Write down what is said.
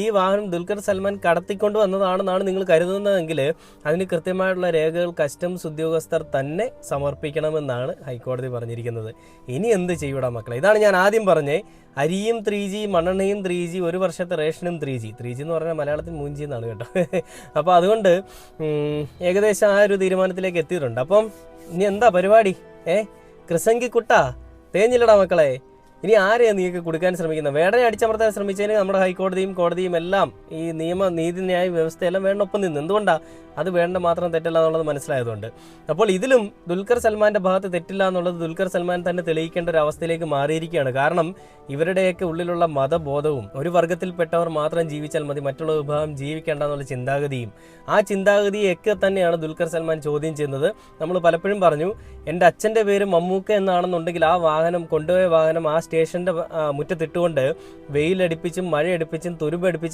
ഈ വാഹനം ദുൽഖർ സൽമാൻ കടത്തിക്കൊണ്ട് വന്നതാണെന്നാണ് നിങ്ങൾ കരുതുന്നതെങ്കിൽ അതിന് കൃത്യമായിട്ടുള്ള രേഖകൾ കസ്റ്റംസ് ഉദ്യോഗസ്ഥർ തന്നെ സമർപ്പിക്കണമെന്നാണ് ഹൈക്കോടതി പറഞ്ഞിരിക്കുന്നത്. ഇനി എന്ത് ചെയ്യൂടാ മക്കളെ? ഇതാണ് ഞാൻ ആദ്യം പറഞ്ഞേ, അരിയും 3G, മണ്ണെണ്ണയും 3G, ഒരു വർഷത്തെ റേഷനും 3G എന്ന് പറഞ്ഞാൽ മലയാളത്തിൽ 3G എന്നാണ് കേട്ടോ. അപ്പോൾ അതുകൊണ്ട് ഏകദേശം ആ ഒരു തീരുമാനത്തിലേക്ക് എത്തിയിട്ടുണ്ട്. അപ്പം ഇനി എന്താ പരിപാടി? കൃസംഗി കുട്ടാ തേഞ്ഞില്ലടാ മക്കളെ. ഇനി ആരെയാണ് നീക്ക് കൊടുക്കാൻ ശ്രമിക്കുന്നത്? വേടനെ അടിച്ചമർത്താൻ ശ്രമിച്ചതിന് നമ്മുടെ ഹൈക്കോടതിയും കോടതിയും എല്ലാം ഈ നീതിന്യായ വ്യവസ്ഥയെല്ലാം വേണ്ടൊപ്പം നിന്ന്. എന്തുകൊണ്ടാണ്? അത് വേണ്ട മാത്രം തെറ്റല്ല എന്നുള്ളത് മനസ്സിലായതുകൊണ്ട്. അപ്പോൾ ഇതിലും ദുൽഖർ സൽമാന്റെ ഭാഗത്ത് തെറ്റില്ല എന്നുള്ളത് ദുൽഖർ സൽമാൻ തന്നെ തെളിയിക്കേണ്ട ഒരു അവസ്ഥയിലേക്ക് മാറിയിരിക്കുകയാണ്. കാരണം ഇവരുടെയൊക്കെ ഉള്ളിലുള്ള മതബോധവും ഒരു വർഗത്തിൽപ്പെട്ടവർ മാത്രം ജീവിച്ചാൽ മതി, മറ്റുള്ള വിഭാഗം ജീവിക്കേണ്ട എന്നുള്ള ചിന്താഗതിയും, ആ ചിന്താഗതിയൊക്കെ തന്നെയാണ് ദുൽഖർ സൽമാൻ ചോദ്യം ചെയ്യുന്നത്. നമ്മൾ പലപ്പോഴും പറഞ്ഞു, എൻ്റെ അച്ഛൻ്റെ പേര് മമ്മൂക്ക എന്നാണെന്നുണ്ടെങ്കിൽ ആ വാഹനം കൊണ്ടുപോയ വാഹനം ആ സ്റ്റേഷന്റെ മുറ്റത്തിട്ടുകൊണ്ട് വെയിലടിപ്പിച്ചും മഴയടിപ്പിച്ചും തുരുമ്പടിപ്പിച്ചും